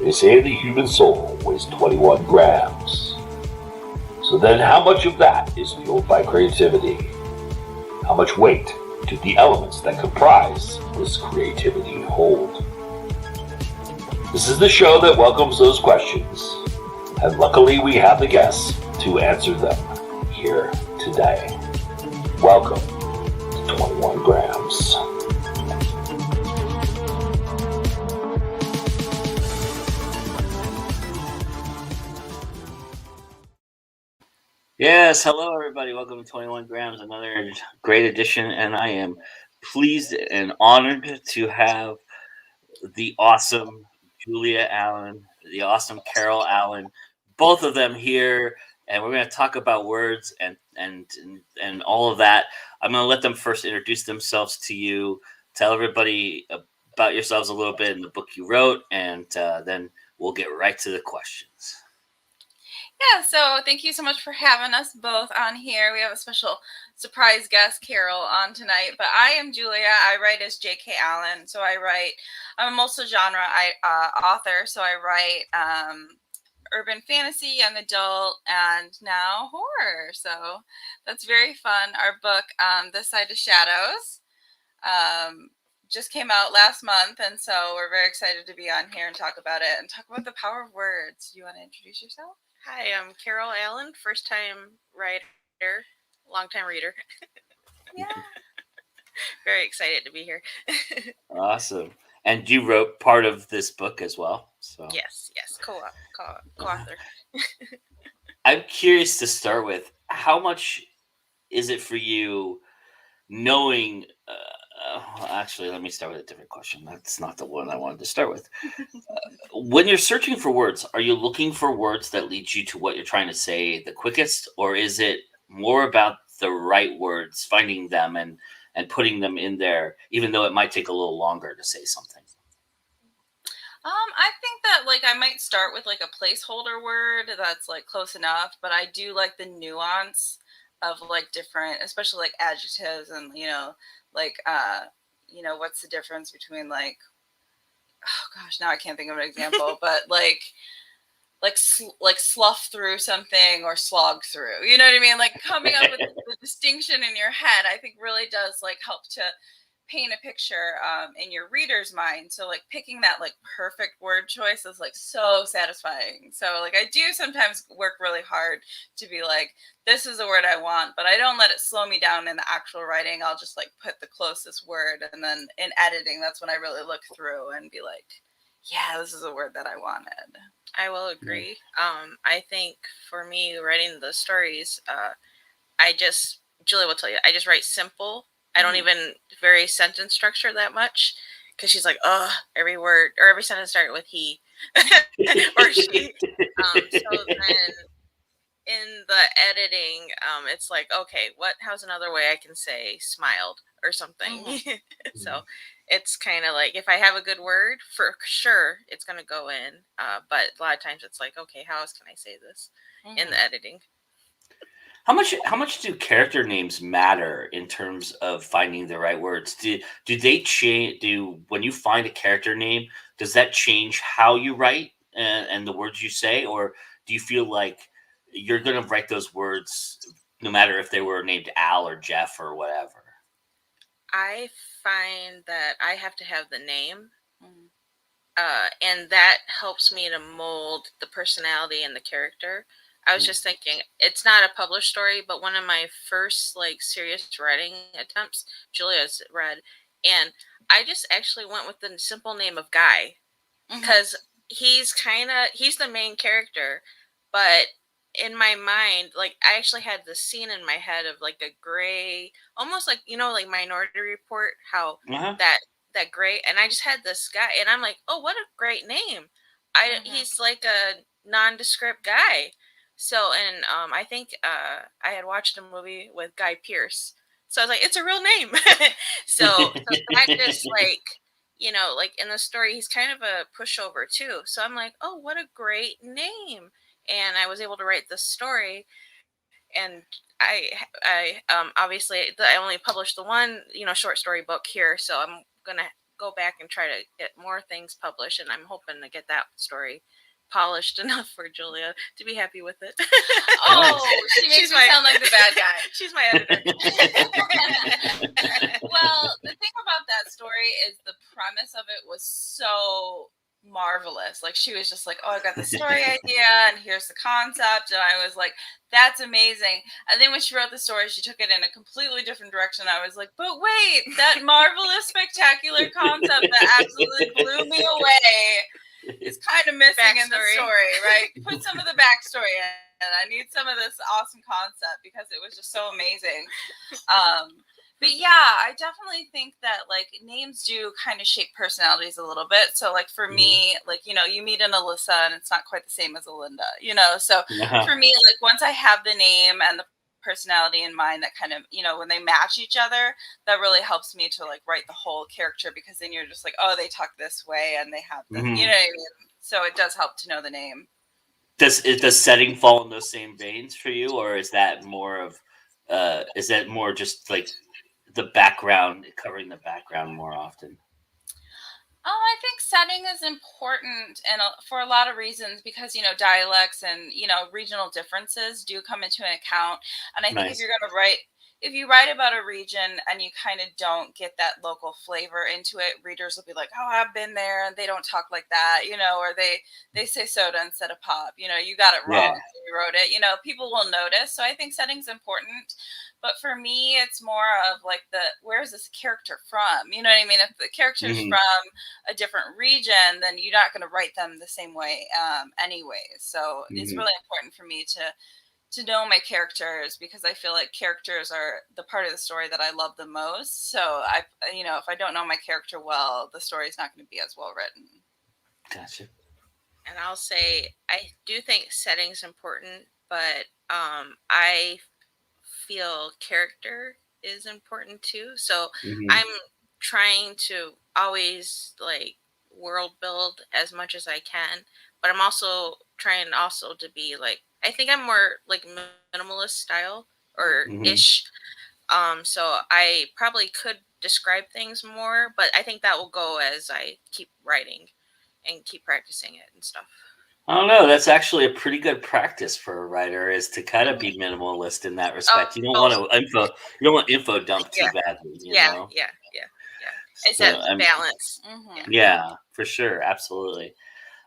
They say the human soul weighs 21 grams. So then how much of that is fueled by creativity? How much weight do the elements that comprise this creativity hold? This is the show that welcomes those questions, and luckily we have the guests to answer them here today. Welcome to 21 Grams. Yes, hello everybody. Welcome to 21 Grams, another great edition, and I am pleased and honored to have the awesome Julia Allen, the awesome Carol Allen, both of them here, and we're going to talk about words and all of that. I'm going to let them first introduce themselves to you, tell everybody about yourselves a little bit in the book you wrote, and then we'll get right to the questions. Yeah, so thank you so much for having us both on here. We have a special surprise guest, Carol, on tonight. But I am Julia. I write as J.K. Allen. So I'm a multi-genre author. So I write urban fantasy, young adult, and now horror. So that's very fun. Our book, This Side of Shadows, just came out last month. And so we're very excited to be on here and talk about it and talk about the power of words. Do you want to introduce yourself? Hi, I'm Carol Allen, first-time writer, long-time reader. Yeah. Very excited to be here. Awesome. And you wrote part of this book as well. So Yes, co-author. I'm curious to start with, how much is it for you knowing... actually, let me start with a different question. That's not the one I wanted to start with. When you're searching for words, are you looking for words that lead you to what you're trying to say the quickest, or is it more about the right words, finding them and putting them in there, even though it might take a little longer to say something? I think that I might start with a placeholder word that's close enough, but I do like the nuance of different, especially adjectives and what's the difference between oh gosh, now I can't think of an example, but slough through something or slog through, you know what I mean? Coming up with the distinction in your head, I think really does help to paint a picture in your reader's mind. So picking that perfect word choice is so satisfying. So I do sometimes work really hard to be this is the word I want, but I don't let it slow me down in the actual writing. I'll just put the closest word, and then in editing, that's when I really look through and be yeah, this is a word that I wanted. I will agree. I think for me, writing the stories, Julia will tell you, I just write simple. I don't even vary sentence structure that much, because she's every word or every sentence started with he or she. So then in the editing, it's okay, how's another way I can say smiled or something? So it's kind of if I have a good word, for sure it's going to go in. But a lot of times it's okay, how else can I say this in the editing? How much do character names matter in terms of finding the right words? Do they change? When you find a character name, does that change how you write and the words you say, or do you feel like you're going to write those words no matter if they were named Al or Jeff or whatever? I find that I have to have the name, and that helps me to mold the personality and the character. I was just thinking, it's not a published story, but one of my first serious writing attempts, Julia's read, and I just actually went with the simple name of Guy, because he's the main character, but in my mind, I actually had this scene in my head of a gray, almost Minority Report, how that gray, and I just had this guy, and I'm oh, what a great name. He's a nondescript guy. So, and I think I had watched a movie with Guy Pearce. So I was it's a real name. so that just you know, like in the story, he's kind of a pushover too. So I'm like, oh, what a great name. And I was able to write this story. And I obviously I only published the one, you know, short story book here. So I'm going to go back and try to get more things published. And I'm hoping to get that story polished enough for Julia to be happy with it. Oh, she makes me sound like the bad guy. She's my editor. Well, the thing about that story is the premise of it was so marvelous. Like, she was just like, oh, I got the story idea and here's the concept. And I was like, that's amazing. And then when she wrote the story, she took it in a completely different direction. I was like, but wait, that marvelous, spectacular concept that absolutely blew me away is kind of missing in the story, right? Put some of the backstory in. And I need some of this awesome concept because it was just so amazing. But yeah, I definitely think that like names do kind of shape personalities a little bit. So like for me, like, you know, you meet an Alyssa and it's not quite the same as a Linda, you know? So for me, like once I have the name and the personality in mind, that kind of, you know, when they match each other, that really helps me to like write the whole character, because then you're just like, oh, they talk this way and they have this, you know what I mean? So it does help to know the name. Does setting fall in those same veins for you, or is that more of just like the background, covering the background more often? I think setting is important, and for a lot of reasons, because, you know, dialects and, you know, regional differences do come into an account. And I think if you're going to write, if you write about a region and you kind of don't get that local flavor into it, readers will be like, oh, I've been there and they don't talk like that, you know, or they say soda instead of pop, you know, you got it wrong. You wrote it, you know, people will notice. So I think setting's important. But for me, it's more of like where's this character from? You know what I mean? If the character's from a different region, then you're not going to write them the same way anyways. So it's really important for me to know my characters, because I feel like characters are the part of the story that I love the most. So you know, if I don't know my character well, the story's not going to be as well written. Gotcha. And I'll say, I do think setting's important, but I feel character is important too. So I'm trying to always like world build as much as I can, but I'm also trying to be like, I think I'm more like minimalist style or ish. So I probably could describe things more, but I think that will go as I keep writing and keep practicing it and stuff. I don't know. That's actually a pretty good practice for a writer, is to kind of be minimalist in that respect. You don't want info dump too badly. You know? Yeah. It's that balance. Yeah, for sure, absolutely.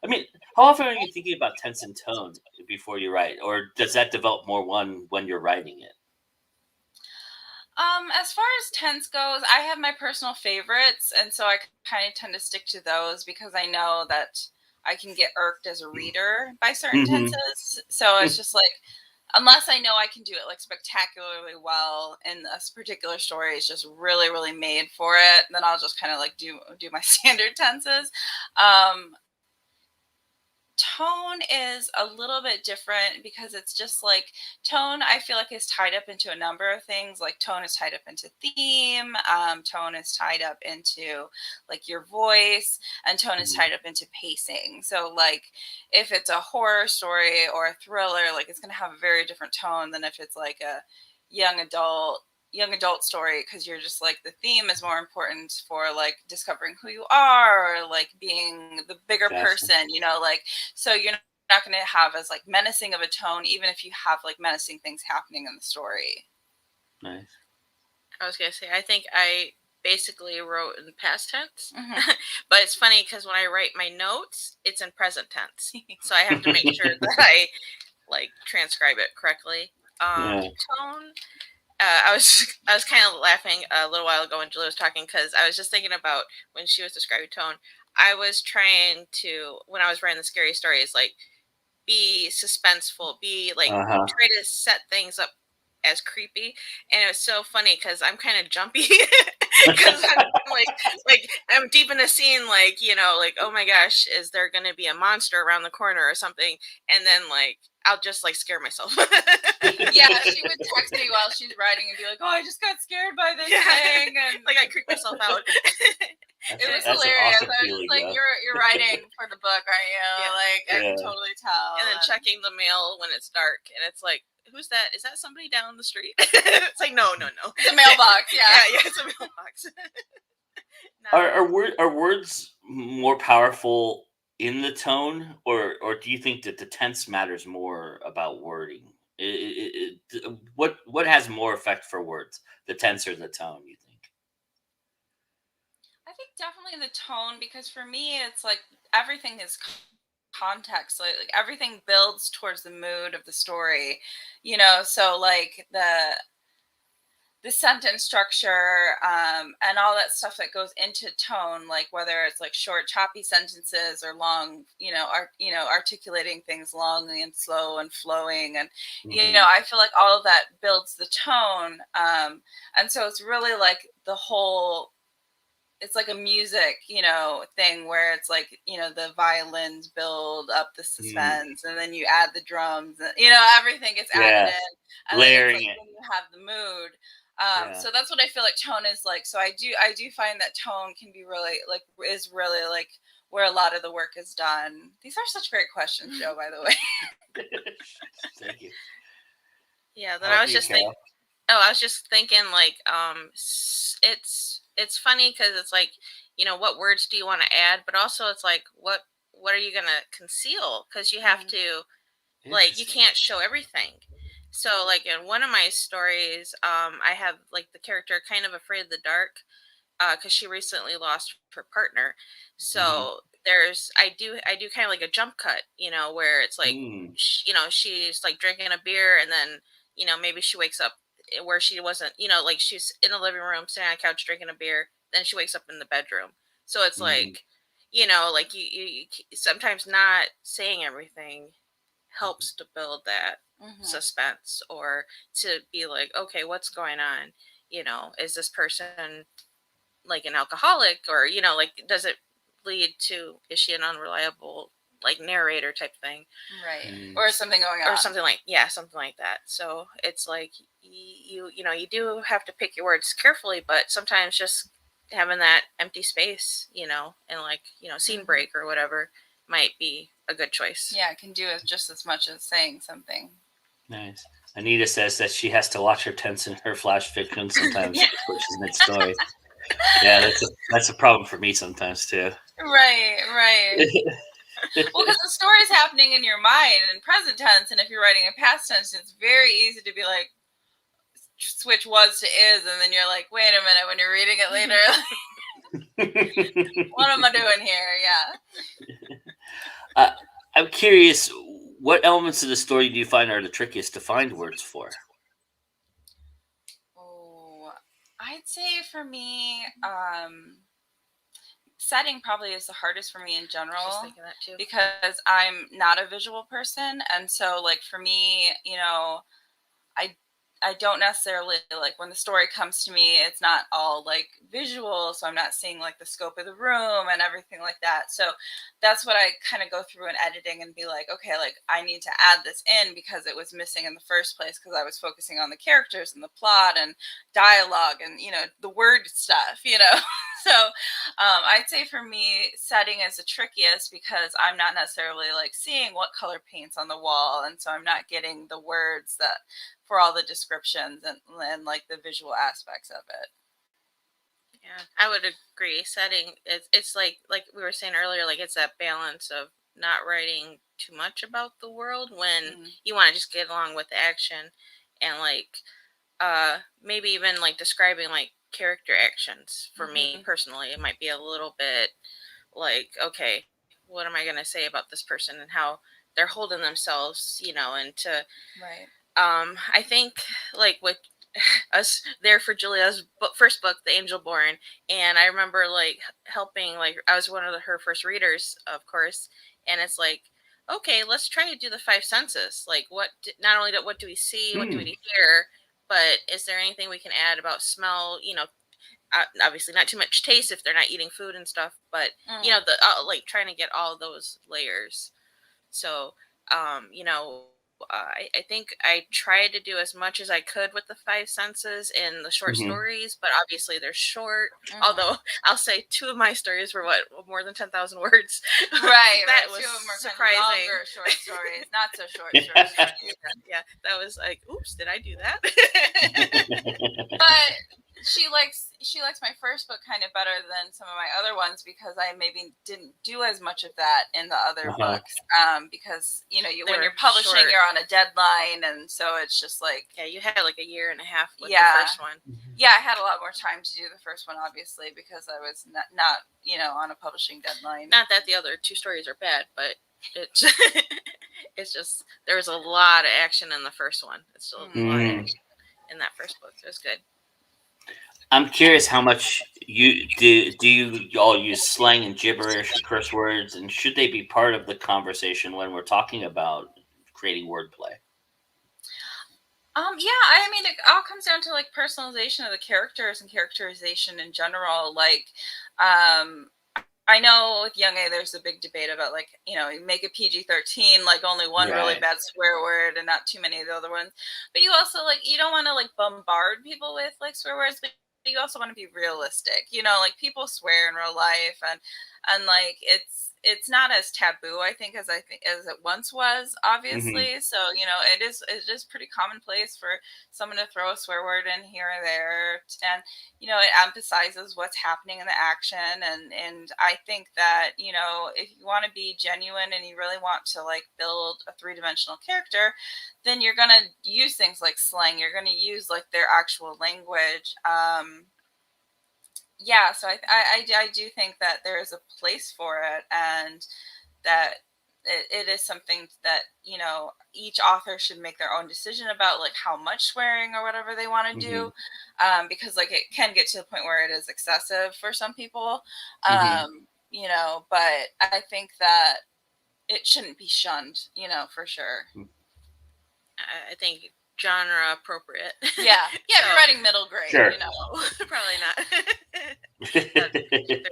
I mean, how often are you thinking about tense and tone before you write, or does that develop more when you're writing it? As far as tense goes, I have my personal favorites, and so I kind of tend to stick to those, because I know that I can get irked as a reader by certain tenses. So it's just like, unless I know I can do it like spectacularly well and this particular story is just really, really made for it, then I'll just kind of like do my standard tenses. Tone is a little bit different, because it's just like tone, I feel like, is tied up into a number of things. Like tone is tied up into theme, tone is tied up into like your voice, and tone is tied up into pacing. So like if it's a horror story or a thriller, like it's going to have a very different tone than if it's like a young adult story, because you're just like, the theme is more important for like discovering who you are, or like being the bigger person, you know, like, so you're not going to have as like menacing of a tone, even if you have like menacing things happening in the story. Nice. I was going to say, I think I basically wrote in past tense, but it's funny because when I write my notes, it's in present tense. So I have to make sure that I like transcribe it correctly. Tone, I was kind of laughing a little while ago when Julia was talking, because I was just thinking about when she was describing tone. I was trying to, when I was writing the scary stories, like be suspenseful, be like try to set things up as creepy. And it was so funny because I'm kind of jumpy, because I'm like I'm deep in a scene, like, you know, like, oh my gosh, is there going to be a monster around the corner or something? And then like I'll just like scare myself. Yeah, she would text me while she's writing and be like, oh, I just got scared by this thing, and like I creep myself out. It was That's an hilarious. awesome I was feeling, just like, yeah. you're writing for the book, aren't you? Yeah. Like, I can Yeah. totally tell. And then checking the mail when it's dark, and it's like, who's that? Is that somebody down the street? It's like, no. The mailbox, yeah. Yeah, it's a mailbox. Are words more powerful in the tone, or do you think that the tense matters more about wording? What has more effect for words, the tense or the tone? You think? I think definitely the tone, because for me, it's like everything is context. Like everything builds towards the mood of the story, So like the sentence structure and all that stuff that goes into tone, like whether it's like short choppy sentences or long, articulating things longly and slow and flowing, and I feel like all of that builds the tone, and so it's really like the whole, it's like a music, thing where it's like, the violins build up the suspense and then you add the drums, and, everything gets added in, and layering then it's like when you have the mood. Yeah. So that's what I feel like tone is like. So I do find that tone can be really like, is really like where a lot of the work is done. These are such great questions, Joe, by the way. Thank you. Yeah, then I was just thinking. Oh, I was just thinking, like, it's funny because it's like, what words do you want to add, but also it's like, what are you gonna conceal? Because you have to, like, you can't show everything. So, like, in one of my stories, I have like the character kind of afraid of the dark, because she recently lost her partner. So I do kind of like a jump cut, where it's like, she's like drinking a beer, and then maybe she wakes up where she wasn't, like she's in the living room sitting on a couch drinking a beer, then she wakes up in the bedroom. So it's like, like you sometimes not saying everything helps to build that suspense, or to be like, okay, what's going on? Is this person like an alcoholic, or like, does it lead to, is she an unreliable like narrator type thing, right? Or something going on, or something like that. So it's like you do have to pick your words carefully, but sometimes just having that empty space, and like scene break or whatever might be a good choice. Yeah, it can do it just as much as saying something. Nice. Anita says that she has to watch her tense in her flash fiction sometimes. Which is mid-story. Yeah, that's a problem for me sometimes too. Right. Well, because the story's happening in your mind in present tense, and if you're writing in past tense, it's very easy to be like, switch was to is, and then you're like, wait a minute, when you're reading it later, what am I doing here? Yeah. I'm curious, what elements of the story do you find are the trickiest to find words for? Oh, I'd say for me, setting probably is the hardest for me in general. Just thinking that too. Because I'm not a visual person, and so like for me, I don't necessarily, like, when the story comes to me, it's not all like visual, so I'm not seeing like the scope of the room and everything like that. So that's what I kind of go through in editing and be like, okay, like I need to add this in because it was missing in the first place, because I was focusing on the characters and the plot and dialogue and the word stuff. So I'd say for me, setting is the trickiest because I'm not necessarily like seeing what color paint's on the wall, and so I'm not getting the words that for all the descriptions and like the visual aspects of it. Yeah, I would agree. Setting, it's like we were saying earlier, like it's that balance of not writing too much about the world when you want to just get along with the action, and like maybe even like describing like character actions. For me personally, it might be a little bit like, okay, what am I going to say about this person and how they're holding themselves, and to I think like with us there for Julia's first book, The Angel Born, and I remember like helping, like I was one of her first readers, of course, and it's like, okay, let's try to do the five senses. Like, not only what do we see, what do we hear, but is there anything we can add about smell? Obviously not too much taste if they're not eating food and stuff, but the like trying to get all those layers. So I think I tried to do as much as I could with the 5 senses in the short stories, but obviously they're short. Although I'll say 2 of my stories were more than 10,000 words. Right, that right. was 2 of them are surprising. kind of longer short stories, not so short stories. Yeah, that was like, oops, did I do that? But she likes my first book kind of better than some of my other ones because I maybe didn't do as much of that in the other books. Because when you're publishing, short. you're on a deadline, and so it's just like you had like a year and a half with the first one. Yeah, I had a lot more time to do the first one, obviously, because I was not on a publishing deadline. Not that the other 2 stories are bad, but it's it's just there was a lot of action in the first one. It's still a lot of action in that first book. It was good. I'm curious how much you you all use slang and gibberish or curse words, and should they be part of the conversation when we're talking about creating wordplay? Yeah, I mean, it all comes down to like personalization of the characters and characterization in general. Like, I know with Young A, there's a big debate about like, you make a PG-13, like only one really bad swear word and not too many of the other ones. But you also like, you don't want to like bombard people with like swear words, but you also want to be realistic. Like people swear in real life, and like it's not as taboo, I think as it once was, obviously. So it is pretty commonplace for someone to throw a swear word in here or there, and it emphasizes what's happening in the action, and I think that if you want to be genuine and you really want to like build a 3-dimensional character, then you're gonna use things like slang. You're gonna use like their actual language. Yeah, so I do think that there is a place for it, and that it is something that each author should make their own decision about, like how much swearing or whatever they want to do, because like it can get to the point where it is excessive for some people, but I think that it shouldn't be shunned, for sure. I think genre appropriate. Yeah, if you're writing middle grade, probably not. 13.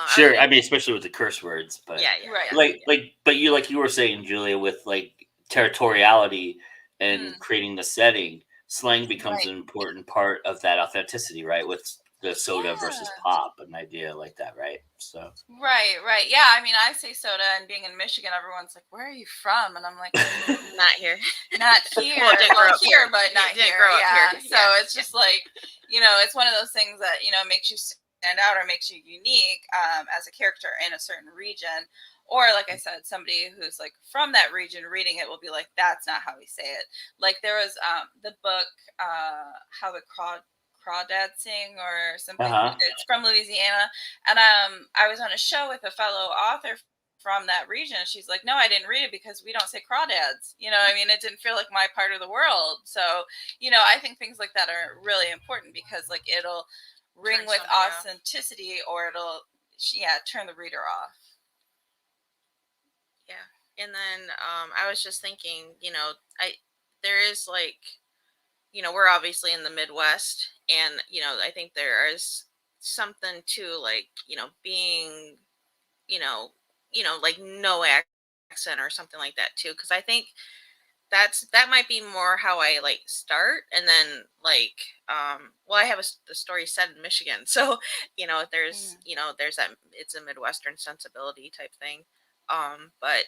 Sure, I mean, especially with the curse words, but right. But you were saying, Julia, with like territoriality and creating the setting, slang becomes an important part of that authenticity, right? With the soda versus pop, an idea like that, right? So right. Yeah, I mean, I say soda, and being in Michigan, everyone's like, "Where are you from?" And I'm like, "Not here, not here. Well, here, but not didn't here." Grow up here. So it's just like it's one of those things that makes you stand out or makes you unique as a character in a certain region. Or like I said, somebody who's like from that region reading it will be like, "That's not how we say it." Like there was the book How the Crawdads Sing or something. It's from Louisiana, and I was on a show with a fellow author from that region. She's like, "No, I didn't read it because we don't say crawdads." I mean, it didn't feel like my part of the world. So I think things like that are really important because like it'll ring with authenticity, or it'll turn the reader off. Yeah, and then I was just thinking, there is like, we're obviously in the Midwest, and I think there is something to like, being, like no accent or something like that too, because I think that might be more how I like start, and then like I have the story set in Michigan, so there's there's that, it's a Midwestern sensibility type thing, but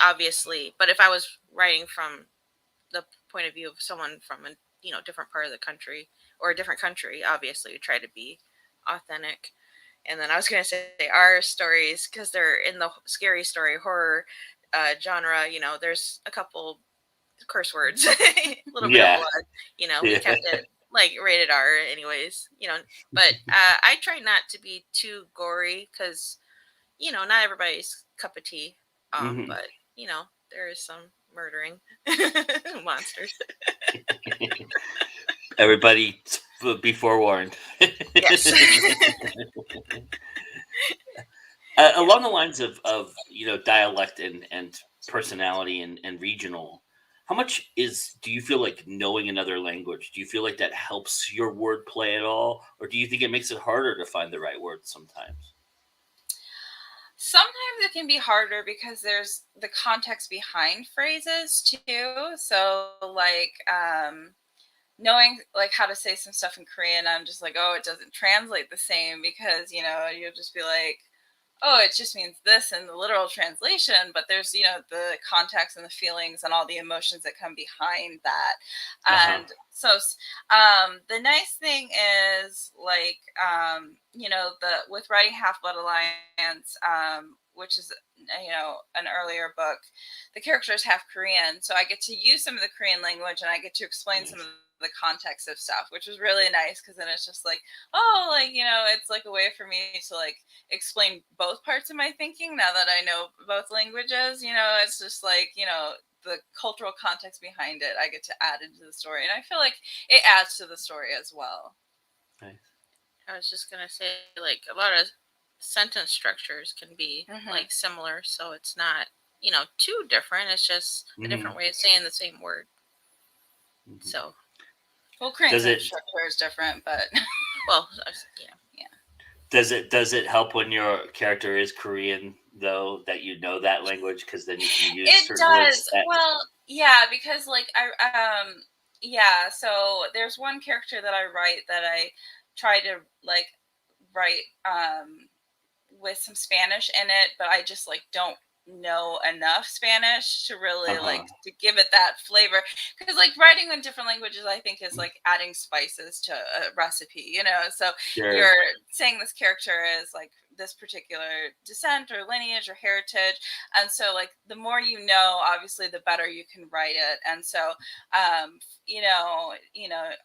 obviously, but if I was writing from the point of view of someone from a different part of the country or a different country, obviously we try to be authentic. And then I was going to say our stories, because they're in the scary story horror genre, there's a couple curse words, a little bit of blood, we kept it like rated R anyways, but I try not to be too gory because not everybody's cup of tea, but there is some murdering monsters. Everybody be forewarned. Yes. Along the lines of dialect and personality and regional, how much do you feel like knowing another language? Do you feel like that helps your wordplay at all, or do you think it makes it harder to find the right words sometimes? Sometimes it can be harder because there's the context behind phrases too. So like knowing like how to say some stuff in Korean, I'm just like, oh, it doesn't translate the same because, you know, you'll just be like, oh, it just means this in the literal translation, but there's, you know, the context and the feelings and all the emotions that come behind that. And so the nice thing is like, you know, with writing Half Blood Alliance, which is, you know, an earlier book, the characters have Korean. So I get to use some of the Korean language and I get to explain some of the context of stuff, which was really nice because then it's just like, oh, like, you know, it's like a way for me to like explain both parts of my thinking now that I know both languages. You know, it's just like, you know, the cultural context behind it I get to add into the story, and I feel like it adds to the story as well. Nice. I was just gonna say, like, a lot of sentence structures can be like similar, so it's not, you know, too different. It's just a different way of saying the same word. So, well, Korean structure is different, but well, yeah. Does it help when your character is Korean though that you know that language, because then you can use certain words? Well, yeah, because like yeah. So there's one character that I write that I try to like write with some Spanish in it, but I just like don't know enough Spanish to really like to give it that flavor, because like writing in different languages I think is like adding spices to a recipe, you know. So you're saying this character is like this particular descent or lineage or heritage, and so like the more you know, obviously the better you can write it. And so you know,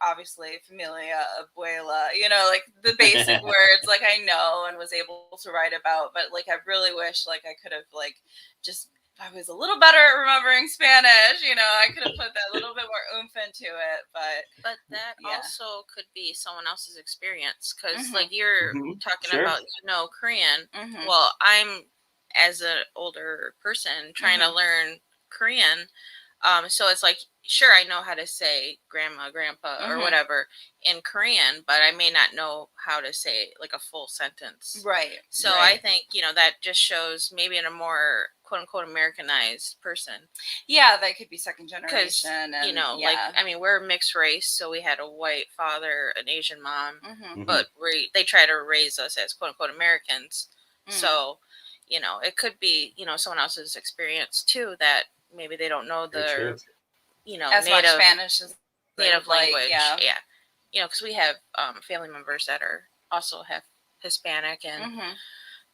obviously familia, abuela, you know, like the basic words like I know and was able to write about, but like I really wish like I could have like just, I was a little better at remembering Spanish, you know, I could have put that little bit more oomph into it, but that also could be someone else's experience, because like you're talking about, you know, Korean. Well, I'm, as an older person trying to learn Korean, so it's like, sure, I know how to say grandma, grandpa, or whatever in Korean, but I may not know how to say like a full sentence. Right. So I think, you know, that just shows maybe in a more quote unquote Americanized person. Yeah, they could be second generation. And, you know, like, I mean, we're mixed race, so we had a white father, an Asian mom, but they try to raise us as quote unquote Americans. So, you know, it could be, you know, someone else's experience too, that maybe they don't know the, you know, as native much Spanish as native language. Yeah. You know, because we have family members that are also have Hispanic, and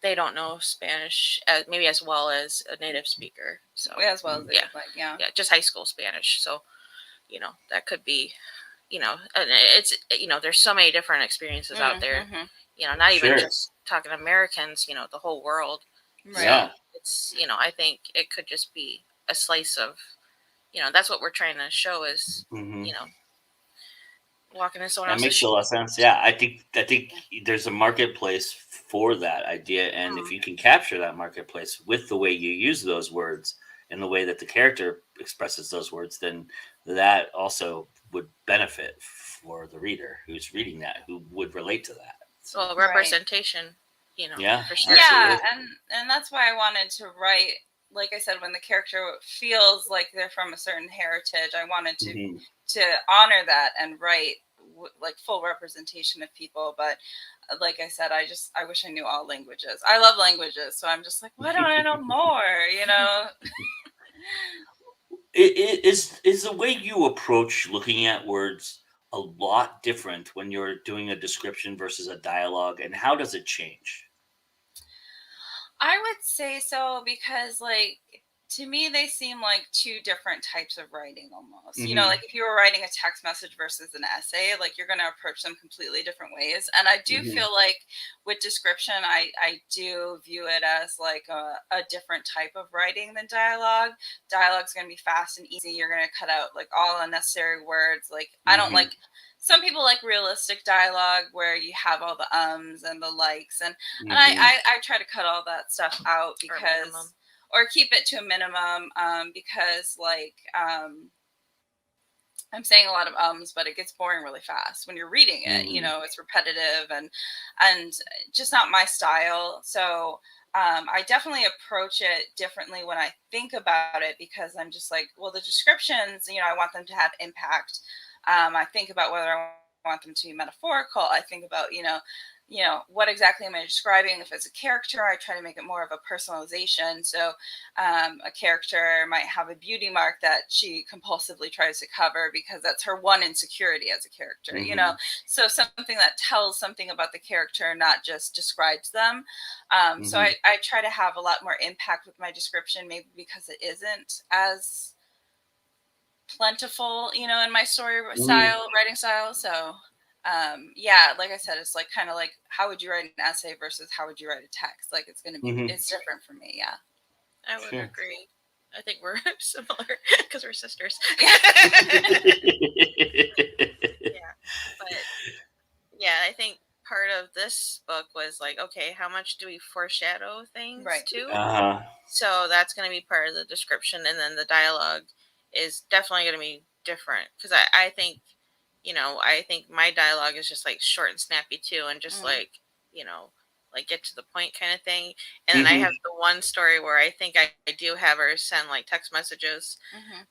they don't know Spanish maybe as well as a native speaker. So as well as yeah, just high school Spanish. So, you know, that could be, you know, and it's, you know, there's so many different experiences out there. You know, not even just talking Americans. You know, the whole world. Right. So it's, you know, I think it could just be a slice of, you know, that's what we're trying to show is, you know, walking in someone else's shoes. That makes a lot of sense. Yeah, I think there's a marketplace for that idea, and if you can capture that marketplace with the way you use those words and the way that the character expresses those words, then that also would benefit for the reader who's reading that, who would relate to that. So, well, representation, you know, for sure. Yeah, and that's why I wanted to write, like I said, when the character feels like they're from a certain heritage, I wanted to honor that and write like full representation of people. But like I said, I wish I knew all languages. I love languages, so I'm just like, why don't I know more? You know. Is the way you approach looking at words a lot different when you're doing a description versus a dialogue, and how does it change? I would say so, because like to me they seem like two different types of writing almost. You know, like if you were writing a text message versus an essay, like you're going to approach them completely different ways. And I do feel like with description, I do view it as like a different type of writing than dialogue. Dialogue's going to be fast and easy. You're going to cut out like all unnecessary words. Like I don't like, some people like realistic dialogue where you have all the ums and the likes, and I try to cut all that stuff out because, or keep it to a minimum, because like I'm saying a lot of ums, but it gets boring really fast when you're reading it. You know, it's repetitive and just not my style. So I definitely approach it differently when I think about it, because I'm just like, well, the descriptions, I want them to have impact. I think about whether I want them to be metaphorical. I think about, what exactly am I describing? If it's a character, I try to make it more of a personalization. So a character might have a beauty mark that she compulsively tries to cover because that's her one insecurity as a character, so something that tells something about the character, not just describes them. So I try to have a lot more impact with my description, maybe because it isn't as plentiful, in my story style, writing style. So like I said, it's like kind of like, how would you write an essay versus how would you write a text? Like it's going to be, it's different for me. Yeah. I would agree. I think we're similar because we're sisters. But I think part of this book was like, okay, how much do we foreshadow things too? So that's going to be part of the description, and then the dialogue is definitely going to be different, because I think, I think my dialogue is just like short and snappy too, and just like, like get to the point kind of thing. And then I have the one story where I think I do have her send like text messages.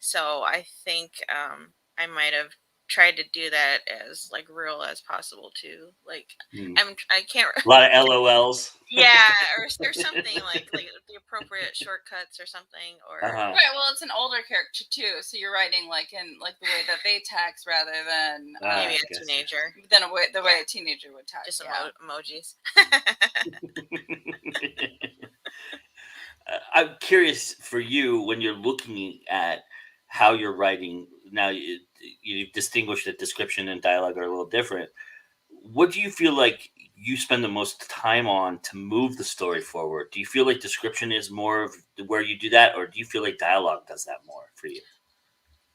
So I think I might have tried to do that as like real as possible too. Like I can't a lot of LOLs. or something like the appropriate shortcuts or something, or right. Well, it's an older character too, so you're writing like in like the way that they text rather than maybe a teenager. Than the way a teenager would text. Just emojis. I'm curious for you, when you're looking at how you're writing now. You distinguish that description and dialogue are a little different. What do you feel like you spend the most time on to move the story forward? Do you feel like description is more of where you do that, or do you feel like dialogue does that more for you?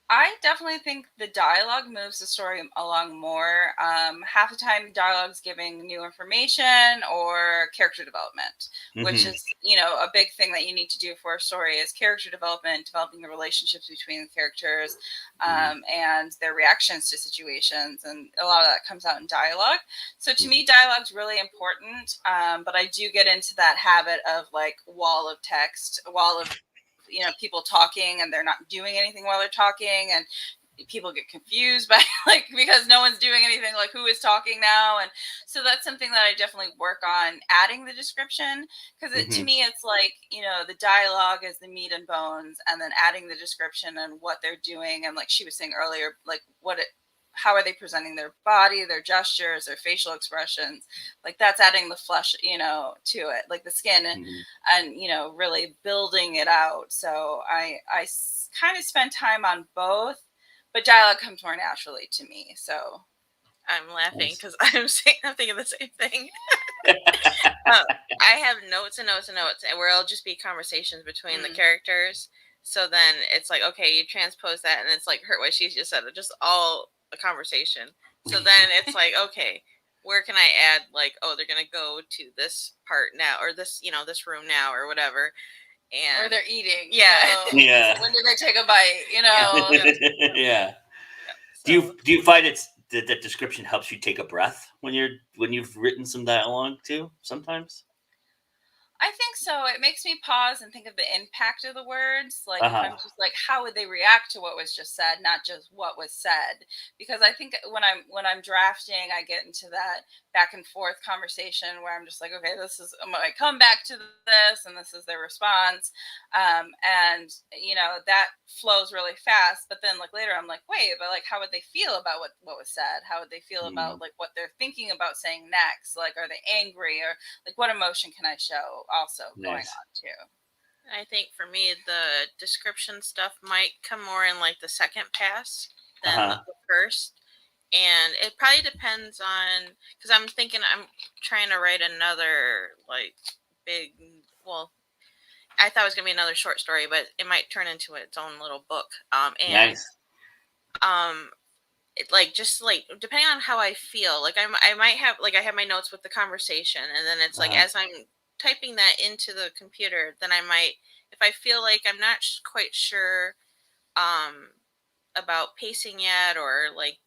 I definitely think the dialogue moves the story along more. Half the time, the dialogue's giving new information or character development, which is, a big thing that you need to do for a story is character development, developing the relationships between the characters and their reactions to situations. And a lot of that comes out in dialogue. So to me, dialogue's really important. But I do get into that habit of like wall of text, wall of people talking and they're not doing anything while they're talking, and people get confused by like, because no one's doing anything, like who is talking now. And so that's something that I definitely work on, adding the description, because to me it's like, the dialogue is the meat and bones, and then adding the description and what they're doing, and like she was saying earlier, like how are they presenting their body, their gestures, their facial expressions? Like that's adding the flesh, to it, like the skin, and really building it out. So I kind of spend time on both, but dialogue comes more naturally to me. So I'm laughing because I'm thinking the same thing. I have notes and notes and notes, and where it'll just be conversations between the characters. So then it's like, okay, you transpose that, and it's like what she just said, just all a conversation. So then it's like, okay, where can I add, like, oh, they're gonna go to this part now, or this, this room now, or whatever. And or they're eating. Yeah. When do they take a bite? Yeah. So, do you find it's that description helps you take a breath when you've written some dialogue too sometimes? I think so. It makes me pause and think of the impact of the words. Like if I'm just like, how would they react to what was just said, not just what was said? Because I think when I'm drafting, I get into that back and forth conversation where I'm just like, okay, I come back to this, and this is their response, and that flows really fast. But then like later, I'm like, wait, but like, how would they feel about what was said? How would they feel about like what they're thinking about saying next? Like, are they angry, or like what emotion can I show also going on too? I think for me, the description stuff might come more in like the second pass than the first. And it probably depends on, because I'm thinking I'm trying to write another like big, well, I thought it was going to be another short story, but it might turn into its own little book. Like just like depending on how I feel, like I might have, like I have my notes with the conversation, and then it's like as I'm typing that into the computer, then I might, if I feel like I'm not quite sure about pacing yet, or like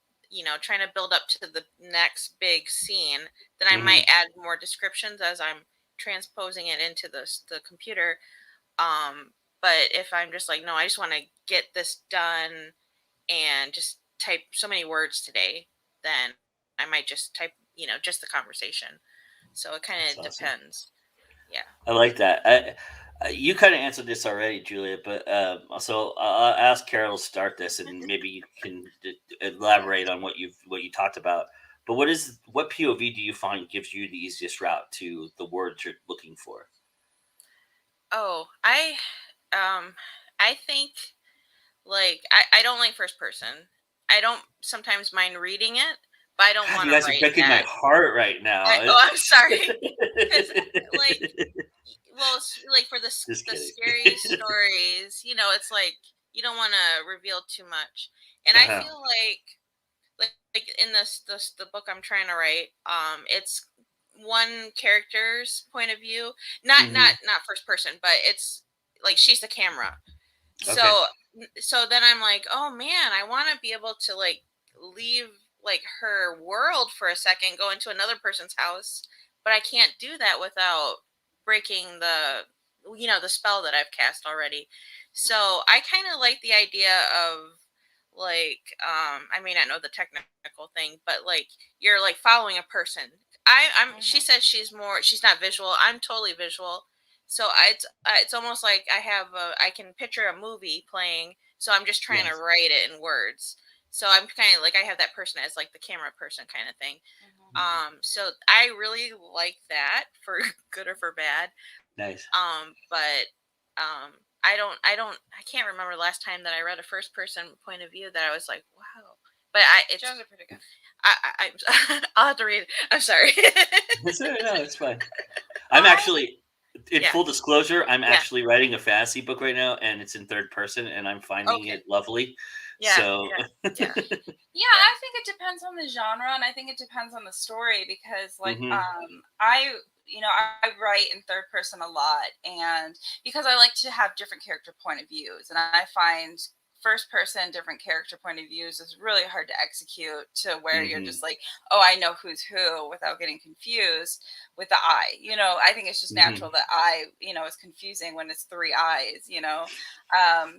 trying to build up to the next big scene, then I might add more descriptions as I'm transposing it into the computer. But if I'm just like, no, I just want to get this done and just type so many words today, then I might just type, just the conversation. So it kind That's of awesome. depends. Yeah. I like that. You kind of answered this already, Julia, but so I'll ask Carol to start this, and maybe you can elaborate on what you talked about. But what POV do you find gives you the easiest route to the words you're looking for? Oh, I think like I don't like first person. I don't sometimes mind reading it, but I don't God, want you to guys are write breaking my that. heart right now. I'm sorry. Because like, well, like for Just the kidding. scary stories, it's like you don't want to reveal too much. And I Uh-huh. feel like in the book I'm trying to write, it's one character's point of view, not Mhm. not first person, but it's like she's the camera. Okay. So then I'm like, oh man, I want to be able to like leave like her world for a second, go into another person's house, but I can't do that without breaking the spell that I've cast already. So I kind of like the idea of like I may not know the technical thing, but like you're like following a person. She says she's not visual. I'm totally visual. So it's almost like I can picture a movie playing. So I'm just trying to Yes. write it in words. So I'm kind of like I have that person as like the camera person kind of thing. So I really like that for good or for bad. Nice. But I can't remember the last time that I read a first person point of view that I was like, wow. But it's Shows are pretty good. I'll have to read it. I'm sorry. No, it's fine. I'm actually, in Yeah. full disclosure, I'm Yeah. actually writing a fantasy book right now, and it's in third person, and I'm finding Okay. it lovely. Yeah. So, Yeah, I think it depends on the genre, and I think it depends on the story because, like, Mhm. I write in third person a lot, and because I like to have different character point of views, and I find first person different character point of views is really hard to execute to where you're just like, oh, I know who's who without getting confused with the eye. I think it's just natural that eye, is confusing when it's three eyes.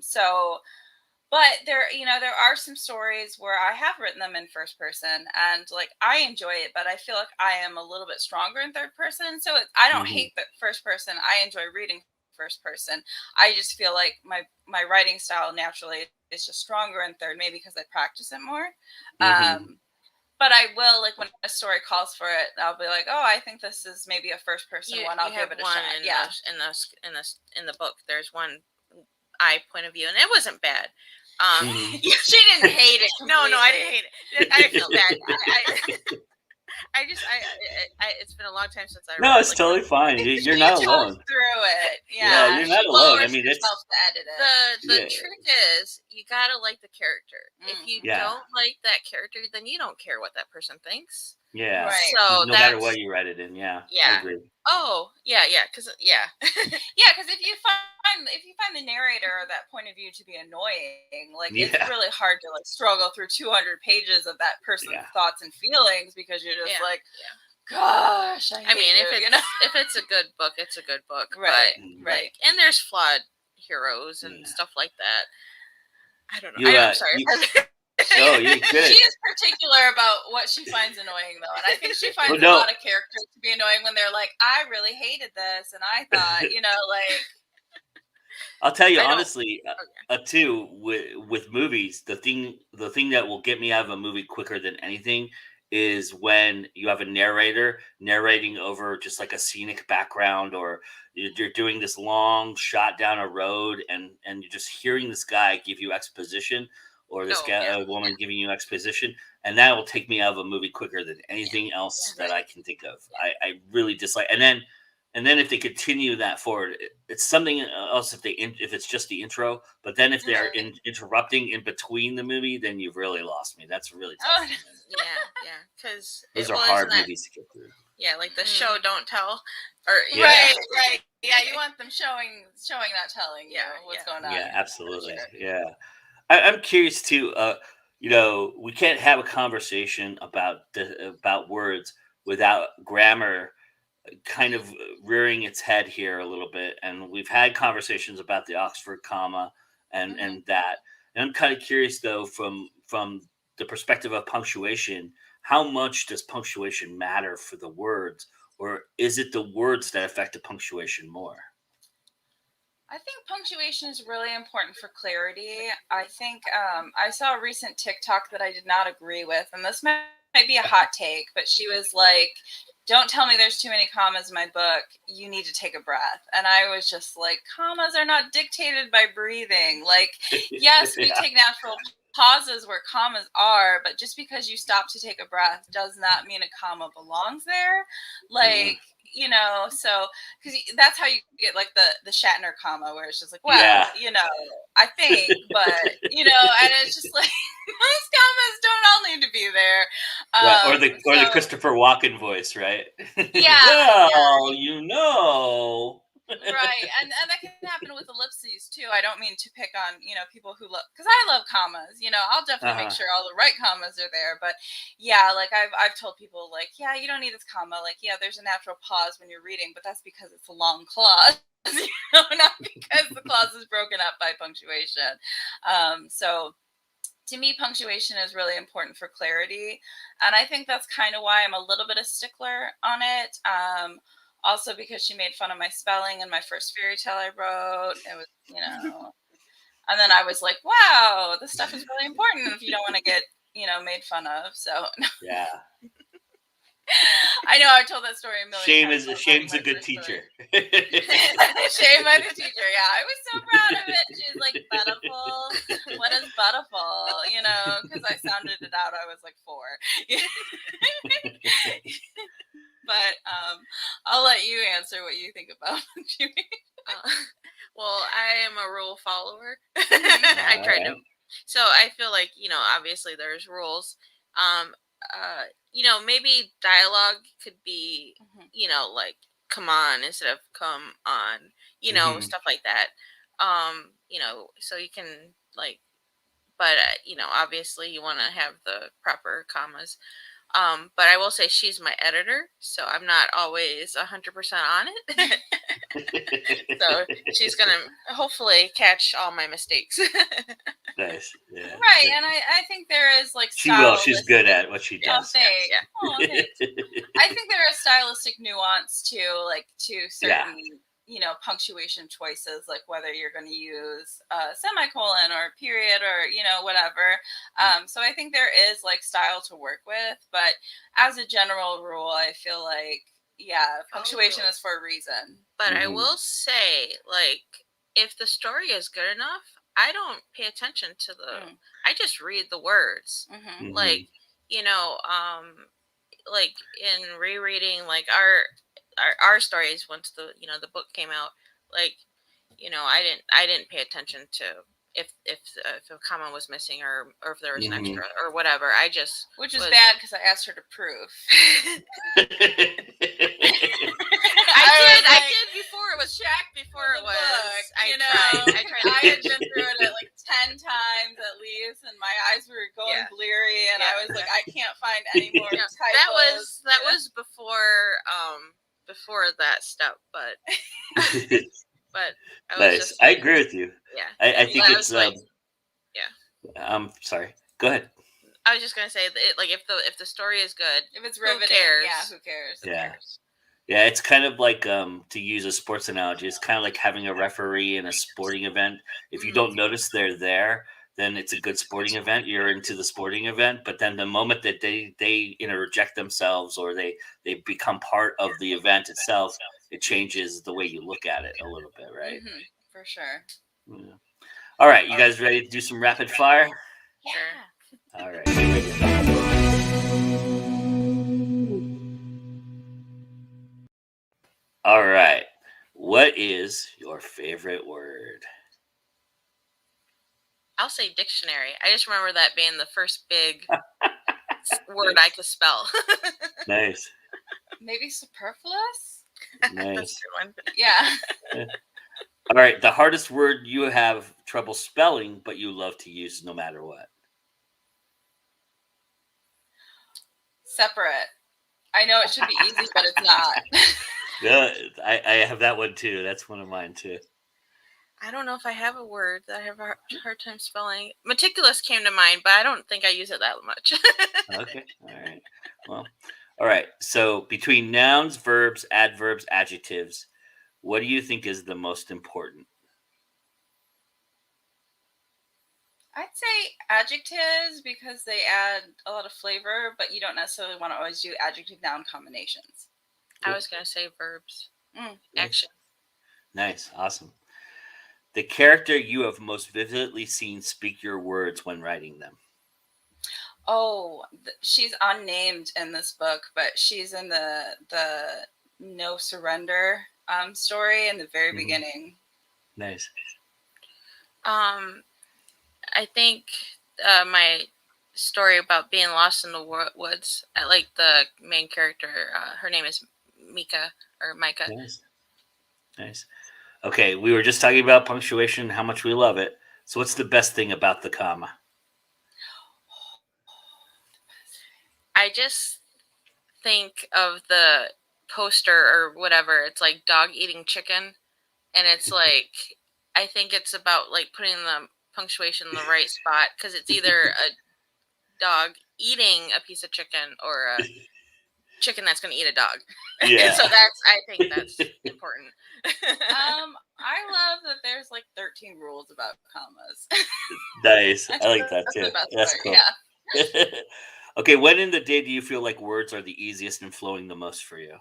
So. But there are some stories where I have written them in first person, and like I enjoy it, but I feel like I am a little bit stronger in third person. So I don't hate the first person. I enjoy reading first person. I just feel like my writing style naturally is just stronger in third, maybe because I practice it more. But I will, like, when a story calls for it, I'll be like, oh, I think this is maybe a first person one. I'll give it a shot. Yeah. In the book, there's one eye point of view, and it wasn't bad. She didn't hate it. No, I didn't hate it. I didn't feel bad. It's been a long time since I read. No, it's totally fine. You're not alone. Through it, Yeah, you're not alone. I mean, it's to edit it. The trick is you gotta like the character. If you don't like that character, then you don't care what that person thinks. Yeah. Right. So no matter what you write it in, I agree. Oh, yeah, because because if you find the narrator or that point of view to be annoying, like it's really hard to like struggle through 200 pages of that person's thoughts and feelings because you're just like, gosh, I mean, if it's a good book, it's a good book, right? But, right, and there's flawed heroes and stuff like that. I don't know. I'm sorry. No, you're good. She is particular about what she finds annoying, though, and I think she finds a lot of characters to be annoying when they're like, "I really hated this," and I thought, like. I'll tell you honestly, too, with movies, the thing that will get me out of a movie quicker than anything is when you have a narrator narrating over just like a scenic background, or you're doing this long shot down a road, and you're just hearing this guy give you exposition. Or this woman giving you exposition, and that will take me out of a movie quicker than anything else that I can think of. I really dislike, and then if they continue that forward, it's something else. If it's just the intro, but then if they're interrupting in between the movie, then you've really lost me. That's really tough. Because those are hard movies to get through. Yeah, like the show don't tell, or right. Yeah, you want them showing, not telling you what's going on. Yeah, absolutely. Sure. Yeah. I'm curious too. We can't have a conversation about words without grammar kind of rearing its head here a little bit, and we've had conversations about the Oxford comma and that. And I'm kind of curious though, from the perspective of punctuation, how much does punctuation matter for the words, or is it the words that affect the punctuation more? I think punctuation is really important for clarity. I think I saw a recent TikTok that I did not agree with, and this might be a hot take, but she was like, "Don't tell me there's too many commas in my book. You need to take a breath." And I was just like, commas are not dictated by breathing. Like, yes, we take natural pauses where commas are, but just because you stop to take a breath does not mean a comma belongs there. Like, so because that's how you get like the Shatner comma, where it's just like, well, I think, but and it's just like those commas don't all need to be there. Or the Christopher Walken voice, right? Yeah. Well, Right, and that can happen with ellipses too. I don't mean to pick on people who love, because I love commas. I'll definitely make sure all the right commas are there. But yeah, like I've told people, like, yeah, you don't need this comma. Like, yeah, there's a natural pause when you're reading, but that's because it's a long clause, not because the clause is broken up by punctuation. So to me, punctuation is really important for clarity, and I think that's kind of why I'm a little bit of stickler on it. Also because she made fun of my spelling in my first fairy tale I wrote. It was, and then I was like, wow, this stuff is really important if you don't want to get, made fun of. So yeah. I know I told that story a million times. Shame's a good teacher. Shame by the teacher. Yeah, I was so proud of it. She's like, beautiful. What is beautiful? Because I sounded it out. I was like 4. But I'll let you answer what you think about punctuation. Well, I am a rule follower. I try to. So I feel like, obviously there's rules. Maybe dialogue could be, like come on instead of come on, stuff like that. So you can like, but obviously you want to have the proper commas. But I will say she's my editor, so I'm not always 100% on it. So she's going to hopefully catch all my mistakes. Nice. Yeah. Right, and I think there is like she will. She's good at what she does. Yeah. I think there is stylistic nuance too, like to certain punctuation choices, like whether you're going to use a semicolon or a period or whatever. So I think there is like style to work with, but as a general rule, I feel like punctuation is for a reason. But I will say, like, if the story is good enough, I don't pay attention to I just read the words. Like, like in rereading, like our stories once the book came out, like, I didn't pay attention to if a comma was missing or if there was an extra or whatever. Which is bad because I asked her to prove. I did before it was checked before it was book, I tried. I had been through it like 10 times at least, and my eyes were going bleary, and I was like, I can't find any more typos. That was before that step, but I was nice. I agree with you. Yeah, I think it's I'm sorry. Go ahead. I was just gonna say that like if the story is good, if it's riveting, who cares? Who cares? Yeah, it's kind of like to use a sports analogy. It's kind of like having a referee in a sporting event. If you don't notice they're there, then it's a good sporting event. You're into the sporting event. But then the moment that they interject themselves or they become part of the event itself, it changes the way you look at it a little bit, right? For sure. Yeah. All right, you guys ready to do some rapid fire? Yeah. All right. All right. What is your favorite word? I'll say dictionary. I just remember that being the first big word I could spell. Nice. Maybe superfluous? Nice. That's a good one. Yeah. All right. The hardest word you have trouble spelling, but you love to use no matter what. Separate. I know it should be easy, but it's not. Yeah, I have that one too. That's one of mine too. I don't know if I have a word that I have a hard time spelling. Meticulous came to mind, but I don't think I use it that much. Okay. All right. Well, all right. So between nouns, verbs, adverbs, adjectives, what do you think is the most important? I'd say adjectives because they add a lot of flavor, but you don't necessarily want to always do adjective noun combinations. I was going to say verbs. Mm. Action. Nice. Awesome. The character you have most vividly seen speak your words when writing them. Oh, she's unnamed in this book, but she's in the No Surrender story in the very beginning. Nice. I think my story about being lost in the woods. I like the main character. Her name is Mika or Micah. Nice. Nice. Okay, we were just talking about punctuation, how much we love it. So, what's the best thing about the comma? I just think of the poster or whatever. It's like dog eating chicken, and it's like I think it's about like putting the punctuation in the right spot because it's either a dog eating a piece of chicken or a chicken that's going to eat a dog. Yeah. So I think that's important. I love that there's like 13 rules about commas. Nice. I like that too. The best That's part, cool. yeah. Okay, when in the day do you feel like words are the easiest and flowing the most for you?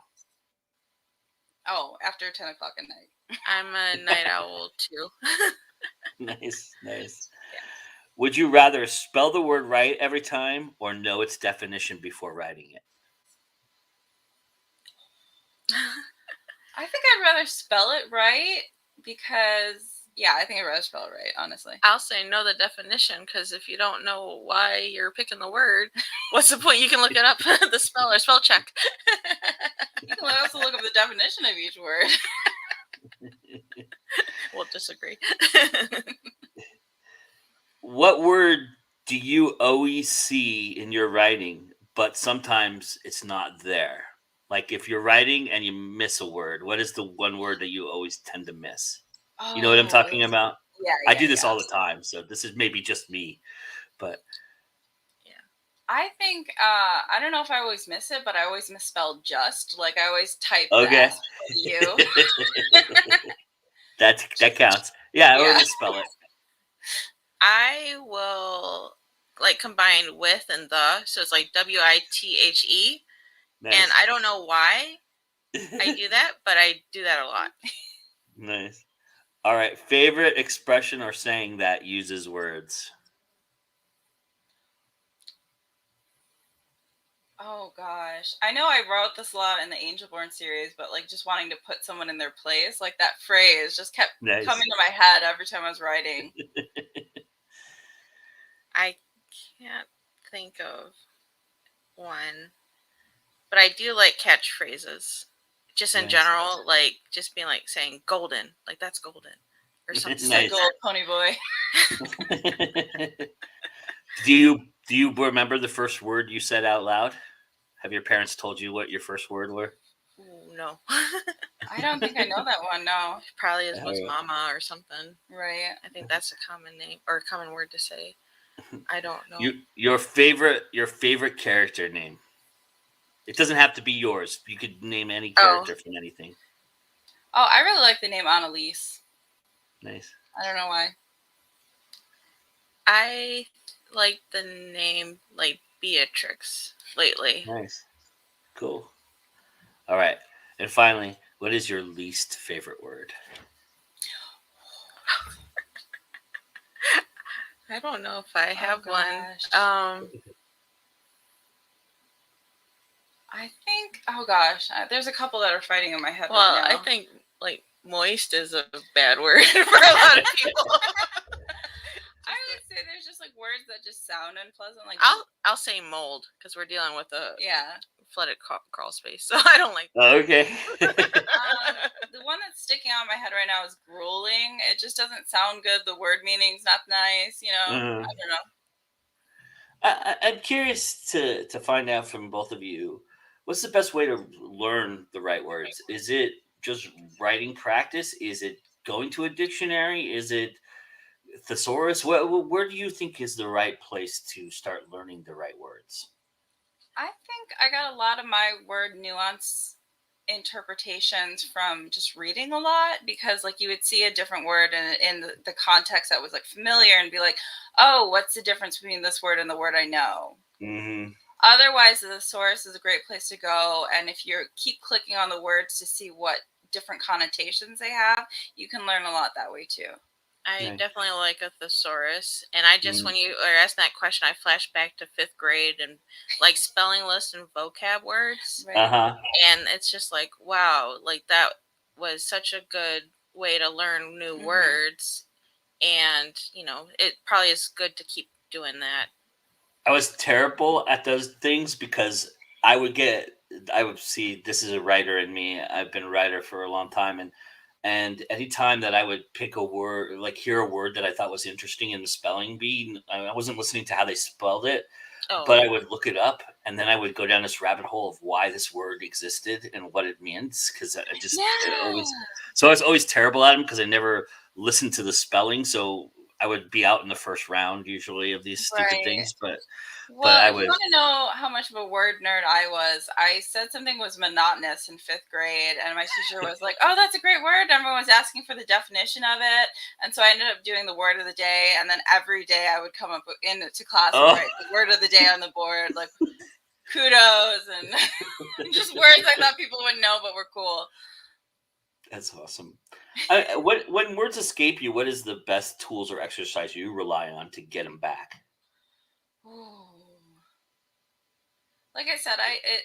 Oh, after 10 o'clock at night. I'm a night owl too. Nice, nice. Yeah. Would you rather spell the word right every time or know its definition before writing it? I think I'd rather spell it right because, yeah, I think I'd rather spell it right, honestly. I'll say know the definition because if you don't know why you're picking the word, what's the point? You can look it up, the spell check. You can also look up the definition of each word. We'll disagree. What word do you always see in your writing, but sometimes it's not there? Like if you're writing and you miss a word, what is the one word that you always tend to miss? You know what I'm talking about? Yeah, I do this all the time, so this is maybe just me, but I think I don't know if I always miss it, but I always misspell just. Like I always type okay. the S for you. that counts. Yeah, or misspell it. I will like combine with and the, so it's like WITHE. Nice. And I don't know why I do that, but I do that a lot. Nice. All right. Favorite expression or saying that uses words? Oh gosh, I know I wrote this a lot in the Angel Born series, but like just wanting to put someone in their place, like that phrase just kept coming to my head every time I was writing. I can't think of one, but I do like catchphrases. Just in general, like just being like saying golden, like that's golden, or something. Nice. Like gold pony boy. Do you remember the first word you said out loud? Have your parents told you what your first word were? No. I don't think I know that one. No. Probably was mama or something. Right. I think that's a common name or a common word to say. I don't know. Your favorite character name. It doesn't have to be yours. You could name any character from anything. Oh, I really like the name Annalise. Nice. I don't know why. I like the name like Beatrix lately. Nice. Cool. All right. And finally, what is your least favorite word? I don't know if I have one. I think, there's a couple that are fighting in my head right now. I think like moist is a bad word for a lot of people. I would say there's just like words that just sound unpleasant. Like I'll say mold because we're dealing with a flooded crawl space, so I don't like that. Okay. The one that's sticking out in my head right now is grueling. It just doesn't sound good. The word meaning's not nice. You know, I don't know. I'm curious to find out from both of you, What's the best way to learn the right words? Is it just writing practice? Is it going to a dictionary? Is it thesaurus? Where do you think is the right place to start learning the right words? I think I got a lot of my word nuance interpretations from just reading a lot, because like you would see a different word in the context that was like familiar and be like, oh, what's the difference between this word and the word I know? Mm-hmm. Otherwise, the thesaurus is a great place to go, and if you keep clicking on the words to see what different connotations they have, you can learn a lot that way too. I Right. definitely like a thesaurus, and I just Mm. when you are asking that question, I flash back to 5th grade and like spelling lists and vocab words, Right. Uh-huh. and it's just like wow, like that was such a good way to learn new words, and it probably is good to keep doing that. I was terrible at those things because I would get I would see this is a writer in me. I've been a writer for a long time, and any time that I would pick a word, like hear a word that I thought was interesting in the spelling bee, I wasn't listening to how they spelled it, Oh, but I would look it up, and then I would go down this rabbit hole of why this word existed and what it means, because I just always so I was always terrible at them because I never listened to the spelling. So I would be out in the first round usually of these stupid Right. things, but Well, I if you would. want to know how much of a word nerd I was, I said something was monotonous in 5th grade, and my teacher was like, "Oh, that's a great word." Everyone was asking for the definition of it, and so I ended up doing the word of the day. And then every day I would come up into class and Oh, write the word of the day on the board, like kudos and just words I thought people wouldn't know but were cool. that's awesome. What when words escape you? What is the best tools or exercise you rely on to get them back? Ooh. Like I said,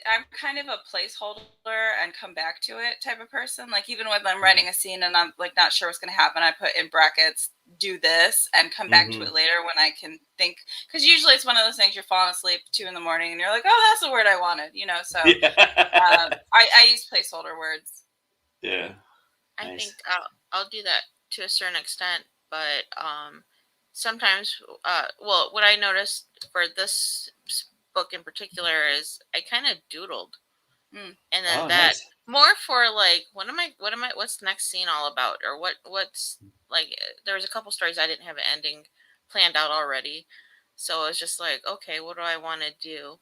I'm kind of a placeholder and come back to it type of person. Like even when I'm writing a scene and I'm like not sure what's going to happen, I put in brackets "do this" and come back to Mm-hmm. it later when I can think. Because usually it's one of those things you're falling asleep 2 in the morning and you're like, "Oh, that's the word I wanted," So Yeah. I use placeholder words. Yeah. I Nice. think I'll do that to a certain extent, but sometimes, well, what I noticed for this book in particular is I kind of doodled, and then Oh, that nice. more for like what's the next scene all about, or what's like. There was a couple stories I didn't have an ending planned out already, so it was just like, okay, what do I want to do?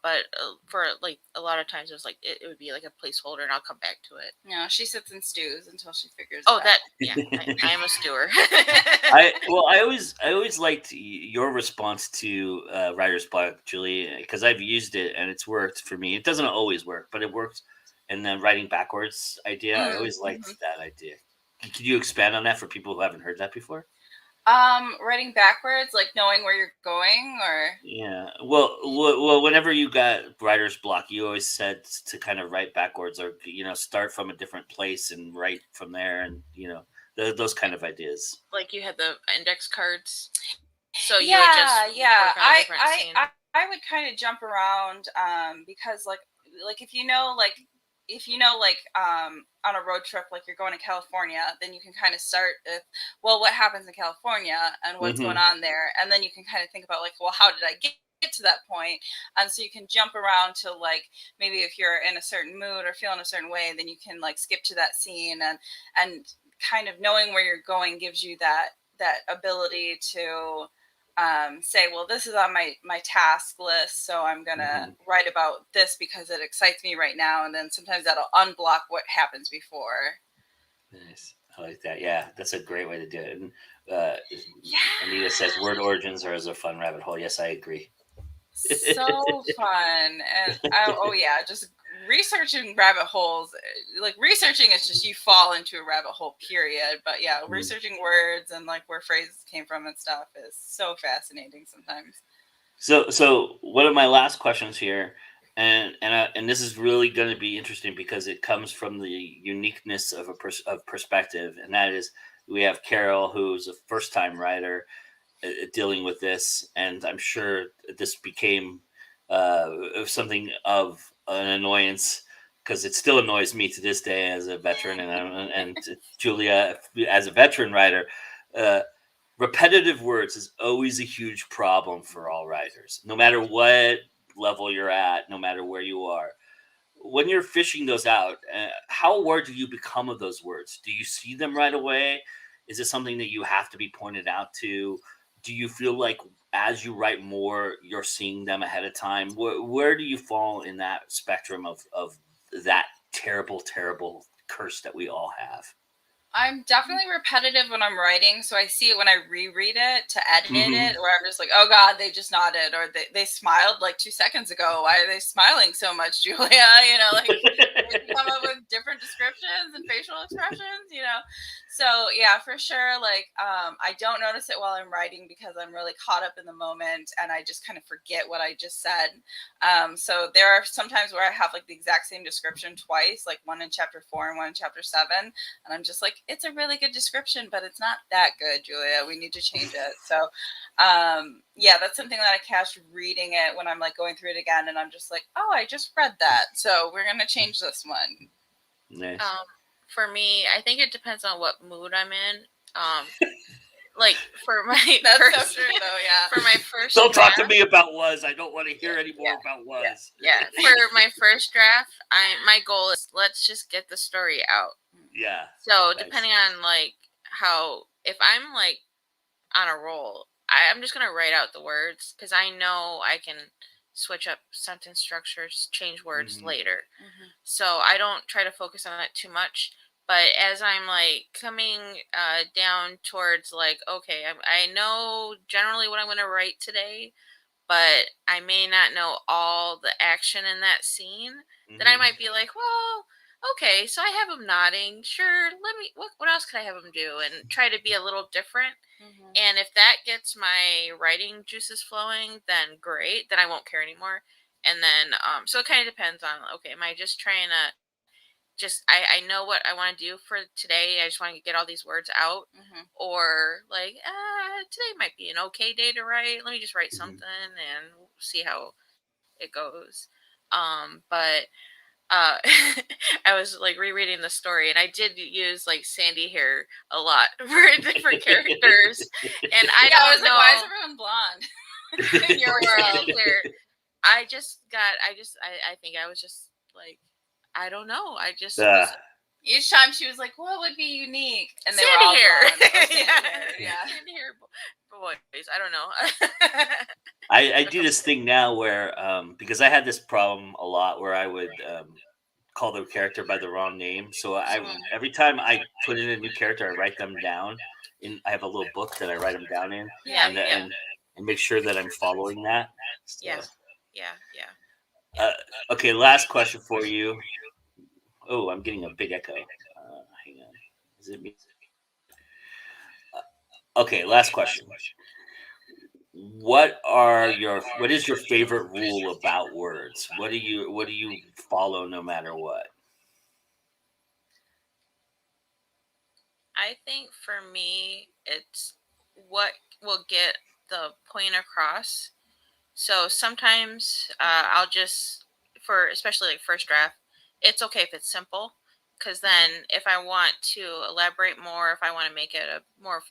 But for like a lot of times, it was like it would be like a placeholder, and I'll come back to it. She sits and stews until she figures Oh, it out. that yeah, I am a stewer. I always liked your response to writer's block, Julie, because I've used it and it's worked for me. It doesn't always work, but it works. And then writing backwards idea, I always liked that idea. Could you expand on that for people who haven't heard that before? Writing backwards, like knowing where you're going, or Yeah. Whenever you got writer's block, you always said to kind of write backwards, or start from a different place and write from there, and those kind of ideas. Like you had the index cards, so you would just yeah. work on a different scene. I would kind of jump around, because like if you know like on a road trip, like you're going to California, then you can kind of start with, well, what happens in California and what's going on there, and then you can kind of think about like, well, how did I get to that point? And so you can jump around to like, maybe if you're in a certain mood or feeling a certain way, then you can like skip to that scene, and kind of knowing where you're going gives you that ability to say, well, this is on my task list, so I'm gonna write about this because it excites me right now, and then sometimes that'll unblock what happens before. Nice. I like that. Yeah, that's a great way to do it. And Yeah, Anita says word origins are as a fun rabbit hole. Yes, I agree. so fun. And oh yeah, just researching rabbit holes, like researching is just you fall into a rabbit hole, period. But yeah, researching words and like where phrases came from and stuff is so fascinating sometimes. So one of my last questions here, and this is really going to be interesting because it comes from the uniqueness of of perspective, and that is we have Carol, who's a first time writer, dealing with this, and I'm sure this became something of an annoyance because it still annoys me to this day as a veteran, and Julia as a veteran writer. Uh, Repetitive words is always a huge problem for all writers, no matter what level you're at, no matter where you are. when you're fishing those out, how aware do you become of those words? Do you see them right away? Is it something that you have to be pointed out to? Do you feel like as you write more, you're seeing them ahead of time? Where do you fall in that spectrum of that terrible, terrible curse that we all have? I'm definitely repetitive when I'm writing, so I see it when I reread it to edit it, where I'm just like, oh God, they just nodded, or they smiled like 2 seconds ago. Why are they smiling so much, Julia? You know, like come up with different descriptions and facial expressions, you know? So yeah, for sure. Like, I don't notice it while I'm writing because I'm really caught up in the moment and I just kind of forget what I just said. So there are some times where I have like the exact same description twice, like one in chapter 4 and one in chapter 7. And I'm just like, it's a really good description, but it's not that good, Julia. We need to change it. So, yeah, that's something that I catch reading it when I'm like going through it again. And I'm just like, oh, I just read that. So we're going to change this one. Nice. For me, I think it depends on what mood I'm in. Like for my That's first, so true, though. Yeah. For my first Don't draft, talk to me about was. I don't want to hear any more about was. Yeah. For my first draft, my goal is let's just get the story out. Yeah. So Nice. depending on like how, if I'm like on a roll, I'm just gonna write out the words because I know I can switch up sentence structures, change words later. So I don't try to focus on it too much. But as I'm like coming down towards like, okay, I know generally what I'm going to write today, but I may not know all the action in that scene, then I might be like, well, okay, so I have him nodding. Sure, let me, what else could I have him do? And try to be a little different. And if that gets my writing juices flowing, then great. Then I won't care anymore. And then, so it kind of depends on, okay, am I just trying to, I know what I want to do for today. I just want to get all these words out. Or like, today might be an okay day to write. Let me just write something and see how it goes. But I was like rereading the story, and I did use like sandy hair a lot for different characters. And I was like, why is everyone blonde in your world? I think I was just like, I don't know. I just each time she was like, what would be unique? And they sandy were all hair. sandy hair. Yeah. Sandy hair boys. I don't know. I do this thing now where because I had this problem a lot where I would call the character by the wrong name. So every time I put in a new character, I write them down. I have a little book that I write them down in, and make sure that I'm following that. So. Yeah. Okay, last question for you. Oh, I'm getting a big echo. Hang on. Is it me? Okay, last question. What is your favorite rule about words? What do you follow no matter what? I think for me, it's what will get the point across. So sometimes I'll just, especially like first draft, it's okay if it's simple. Because then if I want to elaborate more, if I want to make it a more,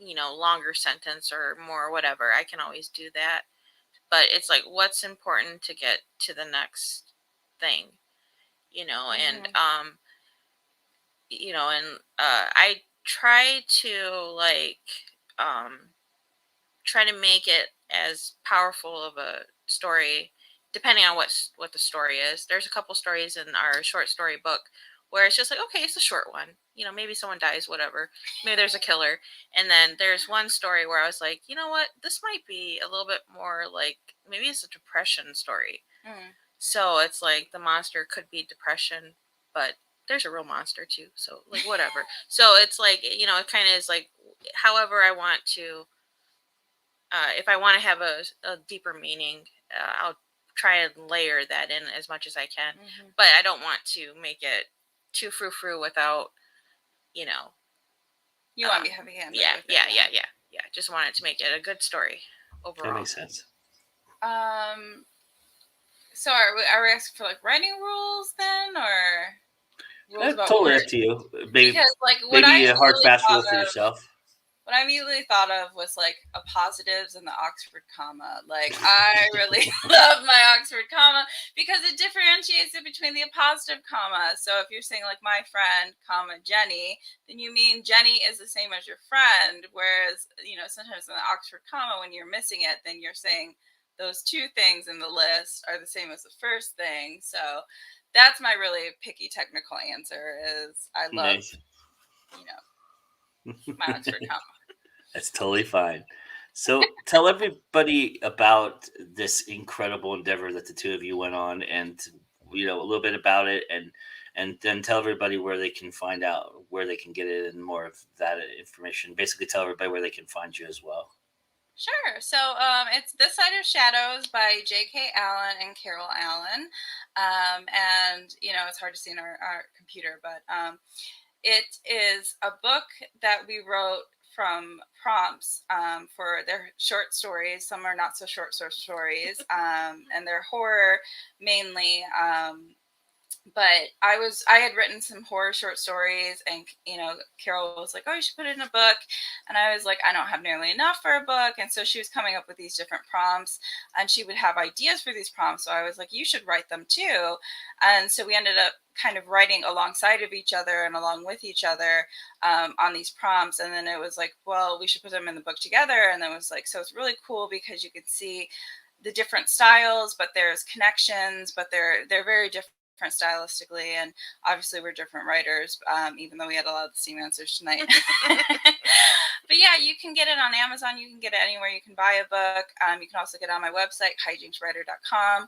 longer sentence or more whatever, I can always do that. But it's like, what's important to get to the next thing, and I try to like try to make it as powerful of a story depending on what the story is. There's a couple stories in our short story book where it's just like, okay, it's a short one, maybe someone dies, whatever, maybe there's a killer. And then there's one story where I was like, you know what, this might be a little bit more like, maybe it's a depression story. So it's like the monster could be depression, but there's a real monster too, so like whatever. So it's like, it kind of is like, however I want to, if I want to have a deeper meaning, I'll try and layer that in as much as I can. But I don't want to make it too frou-frou without, you want to be heavy-handed. Yeah. Just wanted to make it a good story overall. That makes sense. So are we asking for like writing rules then, or rules about totally words? up to you. Maybe because like maybe a hard fast rule for yourself. what I immediately thought of was like appositives and the Oxford comma. Like I really love my Oxford comma because it differentiates it between the appositive comma. So if you're saying like my friend, comma, Jenny, then you mean Jenny is the same as your friend. Whereas, sometimes in the Oxford comma, when you're missing it, then you're saying those two things in the list are the same as the first thing. So that's my really picky technical answer is I love, Nice. my Oxford comma. That's totally fine. So tell everybody about this incredible endeavor that the two of you went on, and a little bit about it, and then tell everybody where they can find out, where they can get it, and more of that information. Basically, tell everybody where they can find you as well. Sure. So it's This Side of Shadows by J.K. Allen and Carol Allen. And, it's hard to see in our computer, but it is a book that we wrote from prompts for their short stories. Some are not so short stories, and they're horror mainly. But I had written some horror short stories, and Carol was like, "Oh, you should put it in a book," and I was like, "I don't have nearly enough for a book," and so she was coming up with these different prompts, and she would have ideas for these prompts. So I was like, "You should write them too," and so we ended up kind of writing alongside of each other and along with each other on these prompts, and then it was like, well, we should put them in the book together, and then it was like, so it's really cool because you could see the different styles, but there's connections, but they're very different stylistically, and obviously we're different writers, even though we had a lot of the same answers tonight. But yeah, you can get it on Amazon. You can get it anywhere you can buy a book. You can also get it on my website, hijinkswriter.com.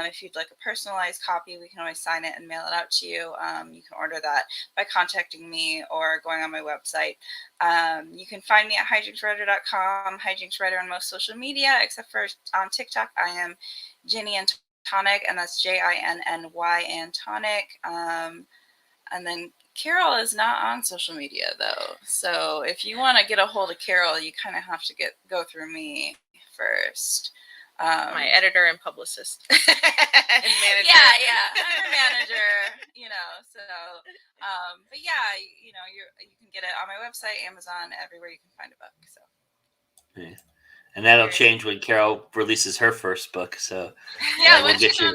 If you'd like a personalized copy, we can always sign it and mail it out to you. You can order that by contacting me or going on my website. You can find me at hijinkswriter.com, hijinkswriter on most social media, except for on TikTok. I am Ginny and Tonic, and that's JINNY and Tonic. And then Carol is not on social media though, so if you want to get a hold of Carol, you kind of have to go through me first. My editor and publicist and manager. Yeah, I'm her manager. So but yeah, you can get it on my website, Amazon, everywhere you can find a book. So yeah. And that'll change when Carol releases her first book. So yeah, we'll get you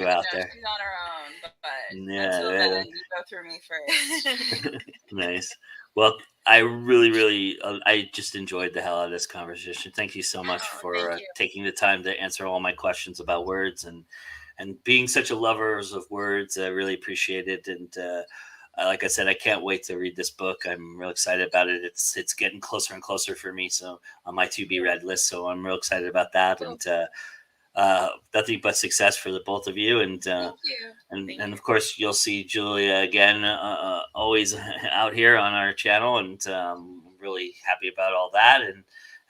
out there. She's on her own, but Yeah, until then, you go through me first. Nice. Well, I really, I just enjoyed the hell out of this conversation. Thank you so much for taking the time to answer all my questions about words and being such a lovers of words. I really appreciate it. And like I said, I can't wait to read this book. I'm real excited about it. It's getting closer and closer for me. So on my to be read list. So I'm real excited about that. Cool. And nothing but success for the both of you. And Thank you. And of course, you'll see Julia again, always out here on our channel, and I'm really happy about all that.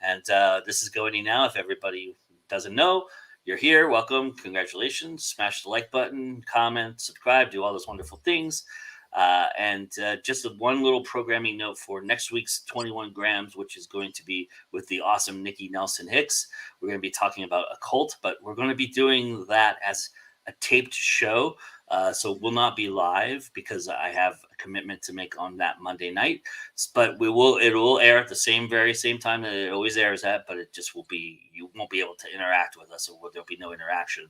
And this is Goindienow. If everybody doesn't know, you're here. Welcome. Congratulations. Smash the like button, comment, subscribe, do all those wonderful things. And just one little programming note for next week's 21 Grams, which is going to be with the awesome Nikki Nelson Hicks. We're going to be talking about a cult, but we're going to be doing that as a taped show. So it will not be live because I have a commitment to make on that Monday night. But it will air at the very same time that it always airs at, but it just will be, you won't be able to interact with us, or there'll be no interaction.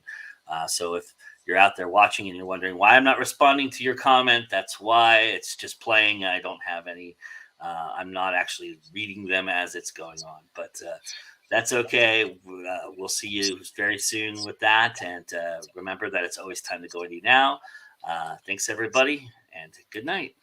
So if you're out there watching and you're wondering why I'm not responding to your comment, that's why. It's just playing. I don't have any, I'm not actually reading them as it's going on, but that's okay. We'll see you very soon with that. And remember that it's always time to go Goindienow. Thanks, everybody, and good night.